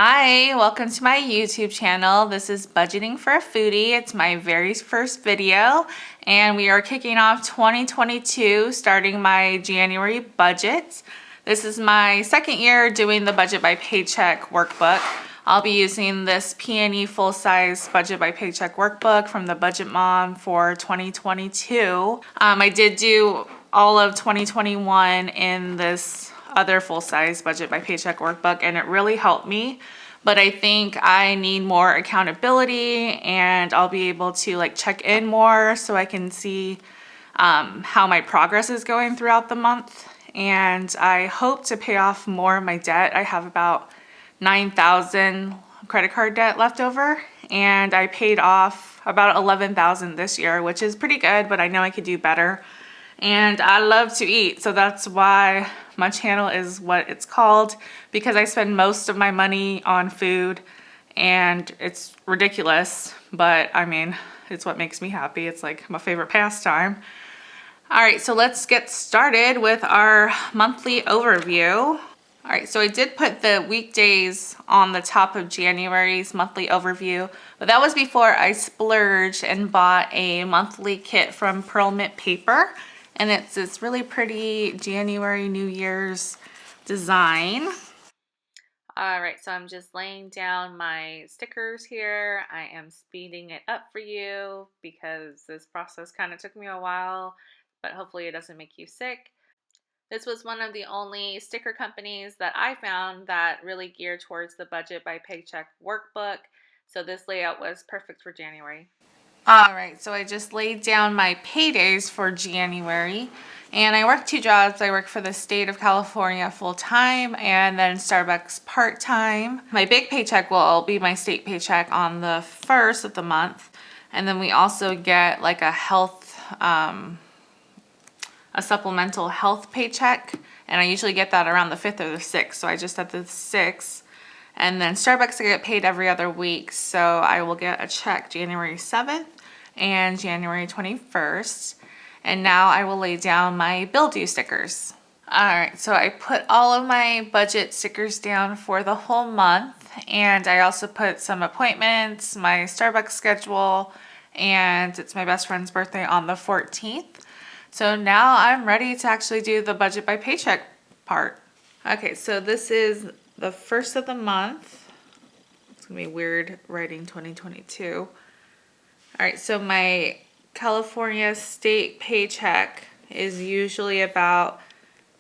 Hi, welcome to my YouTube channel. This is Budgeting for a Foodie. It's my very first video and we are kicking off 2022 starting my January budget. This is my second year doing the Budget by Paycheck workbook. I'll be using this P&E full-size Budget by Paycheck workbook from the Budget Mom for 2022. I did do all of 2021 in this other full-size Budget by Paycheck workbook and it really helped me, but I think I need more accountability and I'll be able to check in more so I can see how my progress is going throughout the month. And I hope to pay off more of my debt. I have about $9,000 credit card debt left over and I paid off about $11,000 this year, which is pretty good, but I know I could do better. And I love to eat, so that's why my channel is what it's called, because I spend most of my money on food and it's ridiculous, but I mean, it's what makes me happy. It's like my favorite pastime. All right, so let's get started with our monthly overview. All right, so I did put the weekdays on the top of January's monthly overview, but that was before I splurged and bought a monthly kit from Pear Mint Paper. And it's this really pretty January New Year's design. All right, so I'm just laying down my stickers here. I am speeding it up for you because this process kind of took me a while, but hopefully it doesn't make you sick. This was one of the only sticker companies that I found that really geared towards the Budget by Paycheck workbook. So this layout was perfect for January. All right, so I just laid down my paydays for January and I work two jobs. I work for the state of California full-time and then Starbucks part-time. My big paycheck will be my state paycheck on the 1st of the month. And then we also get like a supplemental health paycheck. And I usually get that around the 5th or the 6th. So I just had the 6th. And then Starbucks I get paid every other week, so I will get a check January 7th and January 21st. And now I will lay down my bill due stickers. All right, so I put all of my budget stickers down for the whole month, and I also put some appointments, my Starbucks schedule, and it's my best friend's birthday on the 14th. So now I'm ready to actually do the Budget by Paycheck part. Okay, so this is the first of the month. It's gonna be weird writing 2022. All right, so my California state paycheck is usually about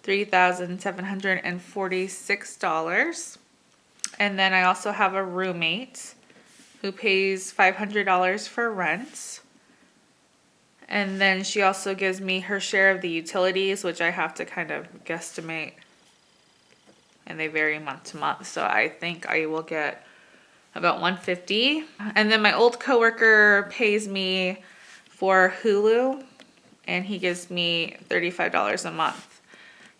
$3,746. And then I also have a roommate who pays $500 for rent. And then she also gives me her share of the utilities, which I have to kind of guesstimate. And they vary month to month, so I think I will get about $150. And then my old coworker pays me for Hulu, and he gives me $35 a month,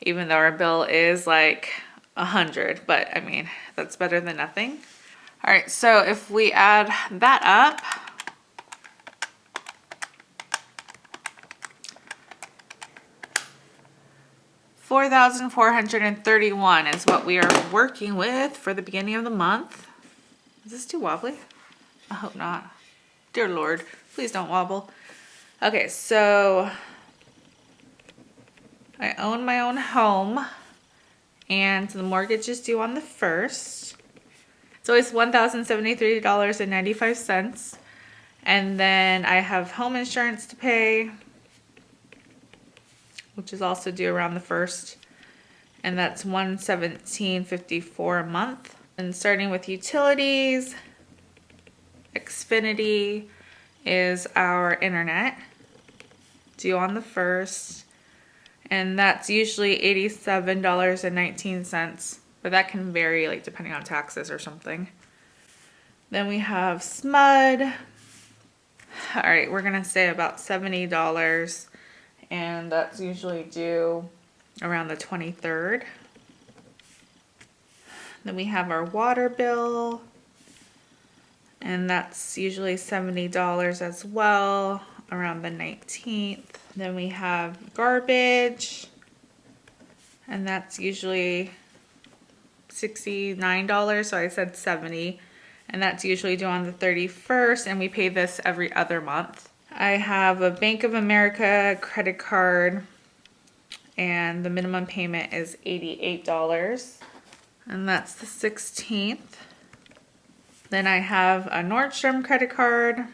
even though our bill is like $100. But I mean, that's better than nothing. All right, so if we add that up, $4,431 is what we are working with for the beginning of the month. Is this too wobbly? I hope not. Dear Lord, please don't wobble. Okay, so I own my own home and the mortgage is due on the 1st. So it's $1,073.95. And then I have home insurance to pay, which is also due around the 1st, and that's $117.54 a month. And starting with utilities, Xfinity is our internet, due on the 1st, and that's usually $87.19, but that can vary depending on taxes or something. Then we have SMUD. All right, we're gonna say about $70. And that's usually due around the 23rd. Then we have our water bill, and that's usually $70 as well, around the 19th. Then we have garbage, and that's usually $69, so I said 70, and that's usually due on the 31st, and we pay this every other month. I have a Bank of America credit card, and the minimum payment is $88, and that's the 16th. Then I have a Nordstrom credit card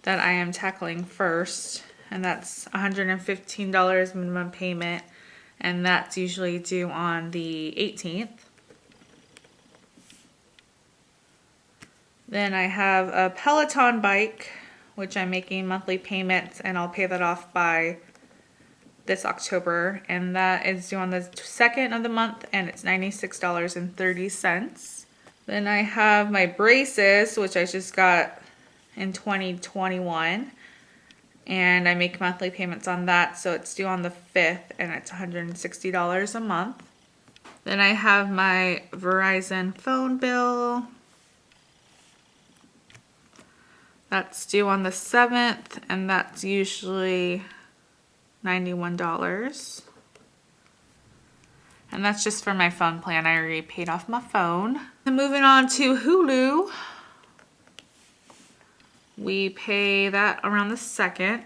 that I am tackling first, and that's $115 minimum payment, and that's usually due on the 18th. Then I have a Peloton bike, which I'm making monthly payments, and I'll pay that off by this October, and that is due on the 2nd of the month, and it's $96.30. Then I have my braces, which I just got in 2021, and I make monthly payments on that, so it's due on the 5th, and it's $160 a month. Then I have my Verizon phone bill. That's due on the 7th, and that's usually $91. And that's just for my phone plan. I already paid off my phone. And moving on to Hulu. We pay that around the 2nd.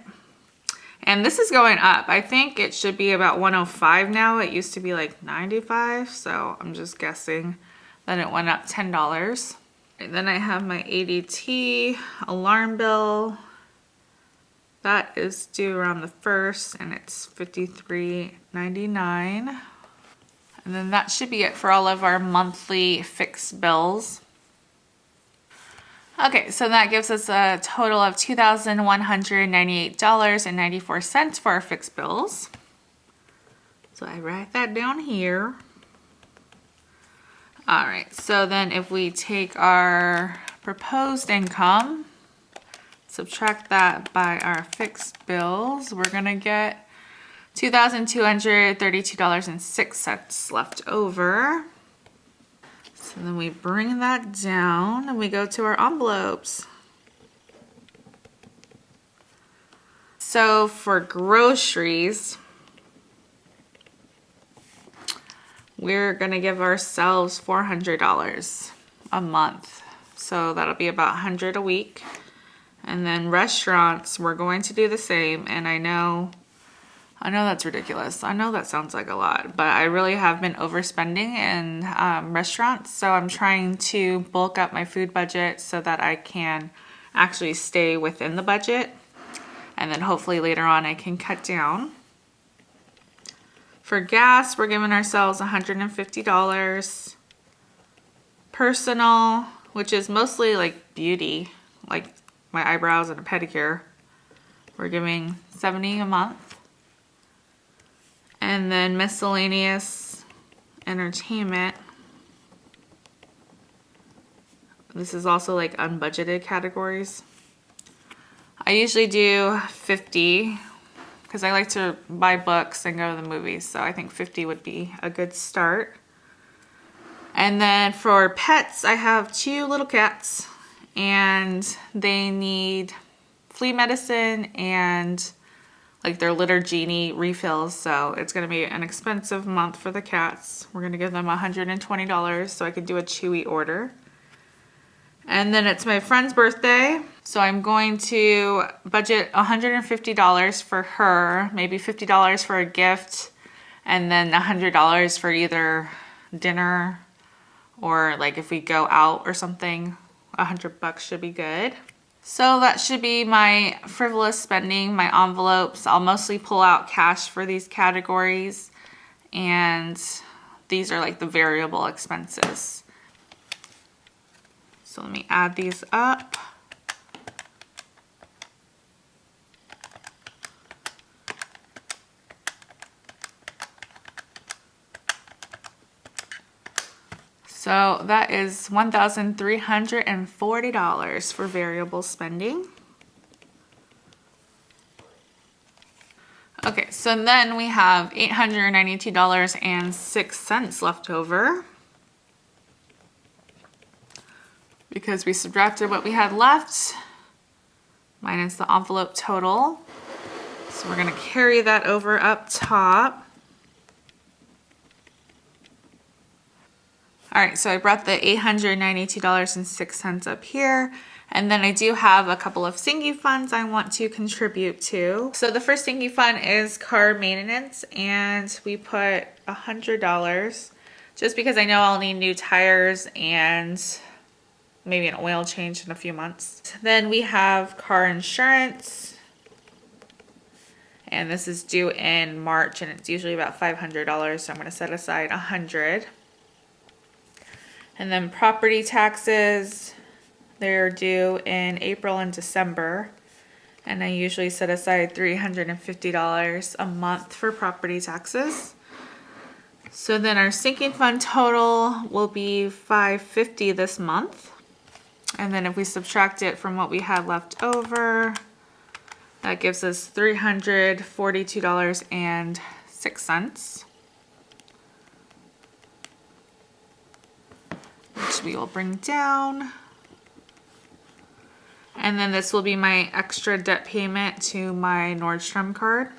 And this is going up. I think it should be about $105 now. It used to be like $95, so I'm just guessing that it went up $10. And then I have my ADT alarm bill. That is due around the 1st, and it's $53.99. And then that should be it for all of our monthly fixed bills. Okay, so that gives us a total of $2,198.94 for our fixed bills. So I write that down here. All right, so then if we take our proposed income, subtract that by our fixed bills, we're gonna get $2,232.06 left over. So then we bring that down and we go to our envelopes. So for groceries, we're gonna give ourselves $400 a month. So that'll be about $100 a week. And then restaurants, we're going to do the same. And I know that's ridiculous. I know that sounds like a lot, but I really have been overspending in restaurants. So I'm trying to bulk up my food budget so that I can actually stay within the budget. And then hopefully later on I can cut down. For gas, we're giving ourselves $150. Personal, which is mostly like beauty, like my eyebrows and a pedicure, we're giving $70 a month. And then Miscellaneous Entertainment. This is also like unbudgeted categories. I usually do 50 because I like to buy books and go to the movies. So I think 50 would be a good start. And then for pets, I have 2 little cats and they need flea medicine and like their litter genie refills. So it's gonna be an expensive month for the cats. We're gonna give them $120 so I could do a Chewy order. And then it's my friend's birthday. So I'm going to budget $150 for her, maybe $50 for a gift, and then $100 for either dinner or like if we go out or something, $100 should be good. So that should be my frivolous spending, my envelopes. I'll mostly pull out cash for these categories, and these are like the variable expenses. So let me add these up. So that is $1,340 for variable spending. Okay, so then we have $892.06 left over because we subtracted what we had left minus the envelope total. So we're gonna carry that over up top. All right, so I brought the $892.06 up here. And then I do have a couple of sinking funds I want to contribute to. So the first sinking fund is car maintenance, and we put $100 just because I know I'll need new tires and maybe an oil change in a few months. Then we have car insurance, and this is due in March, and it's usually about $500, so I'm gonna set aside $100. And then property taxes, they're due in April and December, and I usually set aside $350 a month for property taxes. So then our sinking fund total will be $550 this month. And then if we subtract it from what we had left over, that gives us $342.06. Which we will bring down. And then this will be my extra debt payment to my Nordstrom card,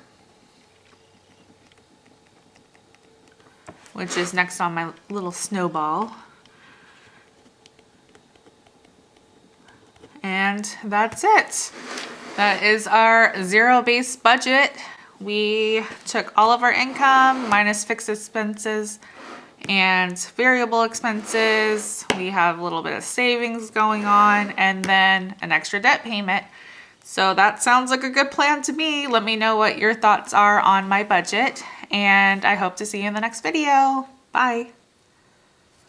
which is next on my little snowball. And that's it. That is our zero-based budget. We took all of our income minus fixed expenses and variable expenses. We have a little bit of savings going on, and then an extra debt payment. So that sounds like a good plan to me. Let me know what your thoughts are on my budget, and I hope to see you in the next video. Bye.